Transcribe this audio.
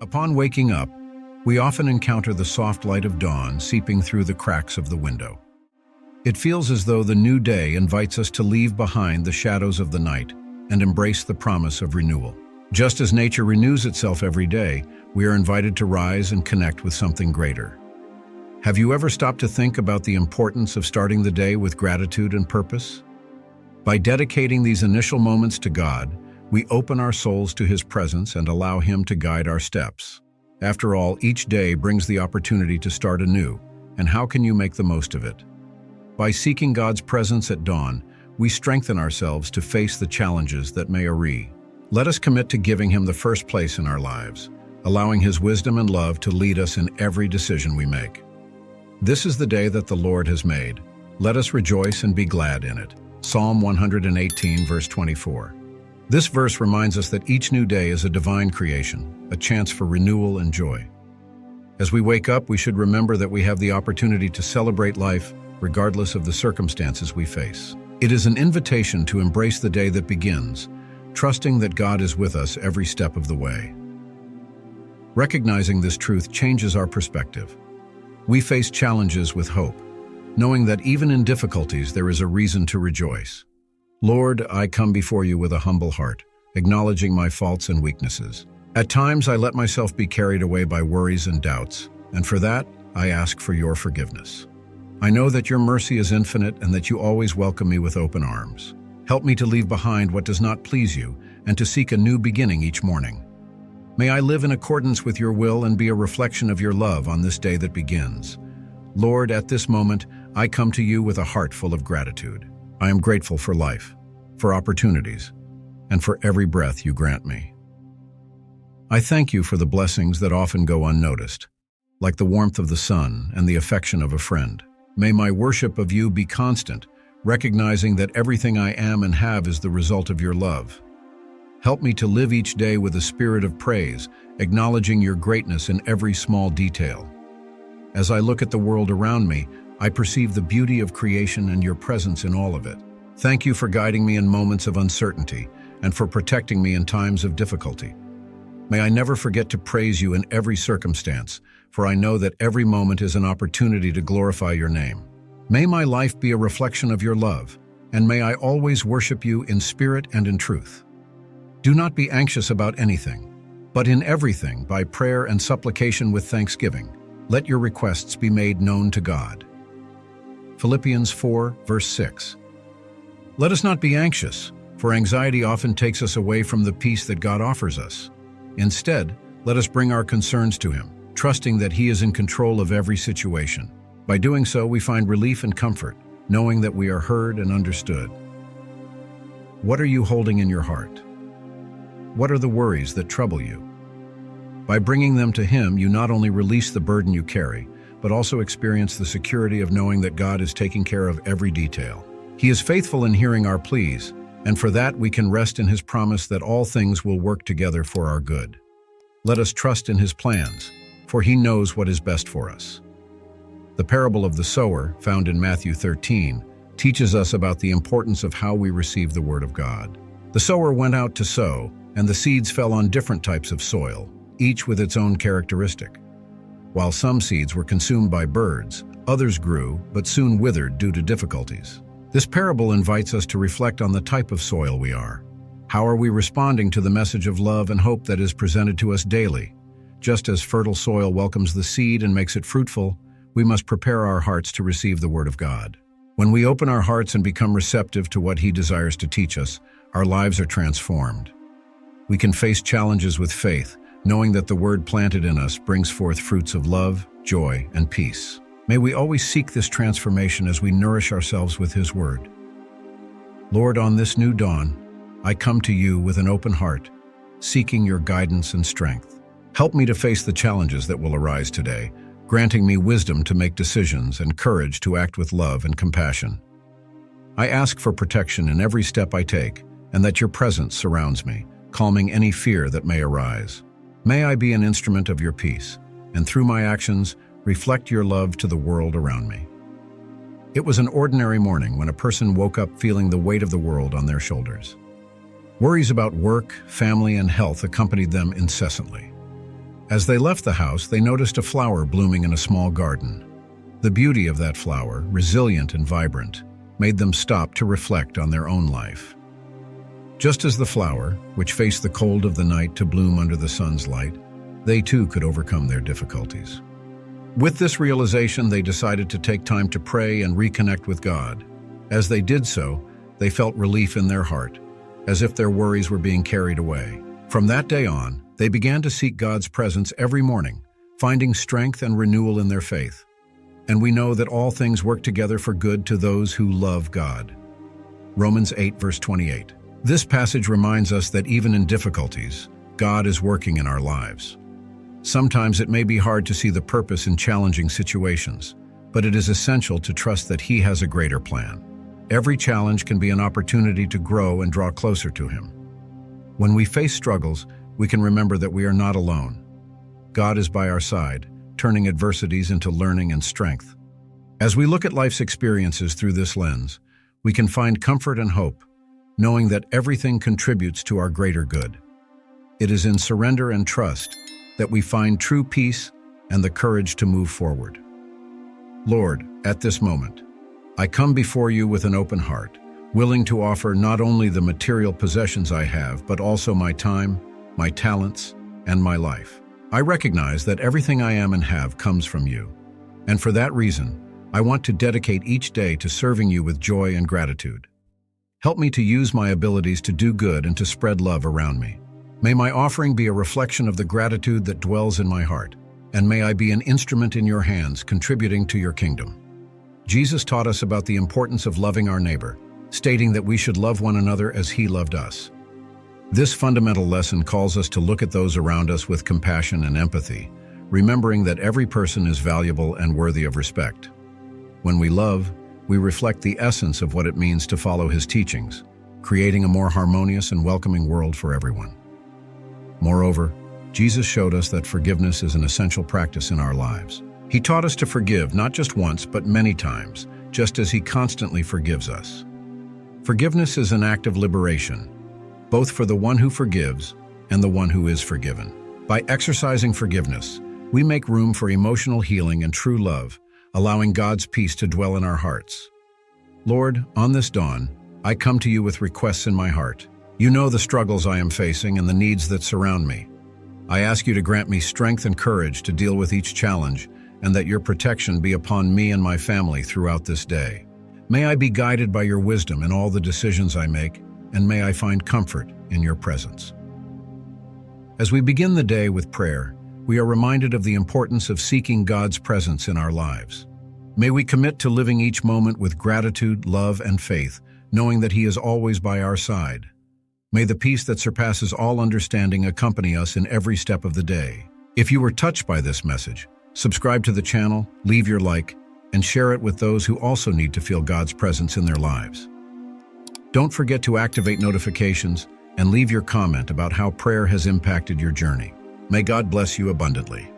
Upon waking up, we often encounter the soft light of dawn seeping through the cracks of the window. It feels as though the new day invites us to leave behind the shadows of the night and embrace the promise of renewal. Just as nature renews itself every day, we are invited to rise and connect with something greater. Have you ever stopped to think about the importance of starting the day with gratitude and purpose? By dedicating these initial moments to God, we open our souls to His presence and allow Him to guide our steps. After all, each day brings the opportunity to start anew, and how can you make the most of it? By seeking God's presence at dawn, we strengthen ourselves to face the challenges that may arise. Let us commit to giving Him the first place in our lives, allowing His wisdom and love to lead us in every decision we make. This is the day that the Lord has made. Let us rejoice and be glad in it. Psalm 118, verse 24. This verse reminds us that each new day is a divine creation, a chance for renewal and joy. As we wake up, we should remember that we have the opportunity to celebrate life regardless of the circumstances we face. It is an invitation to embrace the day that begins, trusting that God is with us every step of the way. Recognizing this truth changes our perspective. We face challenges with hope, knowing that even in difficulties there is a reason to rejoice. Lord, I come before you with a humble heart, acknowledging my faults and weaknesses. At times I let myself be carried away by worries and doubts, and for that I ask for your forgiveness. I know that your mercy is infinite and that you always welcome me with open arms. Help me to leave behind what does not please you and to seek a new beginning each morning. May I live in accordance with your will and be a reflection of your love on this day that begins. Lord, at this moment, I come to you with a heart full of gratitude. I am grateful for life, for opportunities, and for every breath you grant me. I thank you for the blessings that often go unnoticed, like the warmth of the sun and the affection of a friend. May my worship of you be constant, recognizing that everything I am and have is the result of your love. Help me to live each day with a spirit of praise, acknowledging your greatness in every small detail. As I look at the world around me, I perceive the beauty of creation and your presence in all of it. Thank you for guiding me in moments of uncertainty and for protecting me in times of difficulty. May I never forget to praise you in every circumstance, for I know that every moment is an opportunity to glorify your name. May my life be a reflection of your love, and may I always worship you in spirit and in truth. Do not be anxious about anything, but in everything, by prayer and supplication with thanksgiving, let your requests be made known to God. Philippians 4, verse 6. Let us not be anxious, for anxiety often takes us away from the peace that God offers us. Instead, let us bring our concerns to Him, trusting that He is in control of every situation. By doing so, we find relief and comfort, knowing that we are heard and understood. What are you holding in your heart? What are the worries that trouble you? By bringing them to Him, you not only release the burden you carry, but also experience the security of knowing that God is taking care of every detail. He is faithful in hearing our pleas, and for that we can rest in His promise that all things will work together for our good. Let us trust in His plans, for He knows what is best for us. The parable of the sower, found in Matthew 13, teaches us about the importance of how we receive the Word of God. The sower went out to sow, and the seeds fell on different types of soil, each with its own characteristic. While some seeds were consumed by birds, others grew but soon withered due to difficulties. This parable invites us to reflect on the type of soil we are. How are we responding to the message of love and hope that is presented to us daily? Just as fertile soil welcomes the seed and makes it fruitful, we must prepare our hearts to receive the Word of God. When we open our hearts and become receptive to what He desires to teach us, our lives are transformed. We can face challenges with faith, knowing that the Word planted in us brings forth fruits of love, joy, and peace. May we always seek this transformation as we nourish ourselves with His Word. Lord, on this new dawn, I come to you with an open heart, seeking your guidance and strength. Help me to face the challenges that will arise today, granting me wisdom to make decisions and courage to act with love and compassion. I ask for protection in every step I take, and that your presence surrounds me, calming any fear that may arise. May I be an instrument of your peace, and through my actions, reflect your love to the world around me. It was an ordinary morning when a person woke up feeling the weight of the world on their shoulders. Worries about work, family, and health accompanied them incessantly. As they left the house, they noticed a flower blooming in a small garden. The beauty of that flower, resilient and vibrant, made them stop to reflect on their own life. Just as the flower, which faced the cold of the night to bloom under the sun's light, they too could overcome their difficulties. With this realization, they decided to take time to pray and reconnect with God. As they did so, they felt relief in their heart, as if their worries were being carried away. From that day on, they began to seek God's presence every morning, finding strength and renewal in their faith. And we know that all things work together for good to those who love God. Romans 8, verse 28. This passage reminds us that even in difficulties, God is working in our lives. Sometimes it may be hard to see the purpose in challenging situations, but it is essential to trust that He has a greater plan. Every challenge can be an opportunity to grow and draw closer to Him. When we face struggles, we can remember that we are not alone. God is by our side, turning adversities into learning and strength. As we look at life's experiences through this lens, we can find comfort and hope, knowing that everything contributes to our greater good. It is in surrender and trust that we find true peace and the courage to move forward. Lord, at this moment, I come before you with an open heart, willing to offer not only the material possessions I have, but also my time, my talents, and my life. I recognize that everything I am and have comes from you, and for that reason, I want to dedicate each day to serving you with joy and gratitude. Help me to use my abilities to do good and to spread love around me. May my offering be a reflection of the gratitude that dwells in my heart, and may I be an instrument in your hands, contributing to your kingdom. Jesus taught us about the importance of loving our neighbor, stating that we should love one another as He loved us. This fundamental lesson calls us to look at those around us with compassion and empathy, remembering that every person is valuable and worthy of respect. When we love, we reflect the essence of what it means to follow His teachings, creating a more harmonious and welcoming world for everyone. Moreover, Jesus showed us that forgiveness is an essential practice in our lives. He taught us to forgive not just once, but many times, just as He constantly forgives us. Forgiveness is an act of liberation, both for the one who forgives and the one who is forgiven. By exercising forgiveness, we make room for emotional healing and true love, allowing God's peace to dwell in our hearts. Lord, on this dawn, I come to you with requests in my heart. You know the struggles I am facing and the needs that surround me. I ask you to grant me strength and courage to deal with each challenge, and that your protection be upon me and my family throughout this day. May I be guided by your wisdom in all the decisions I make, and may I find comfort in your presence. As we begin the day with prayer, we are reminded of the importance of seeking God's presence in our lives. May we commit to living each moment with gratitude, love, and faith, knowing that He is always by our side. May the peace that surpasses all understanding accompany us in every step of the day. If you were touched by this message, subscribe to the channel, leave your like, and share it with those who also need to feel God's presence in their lives. Don't forget to activate notifications and leave your comment about how prayer has impacted your journey. May God bless you abundantly.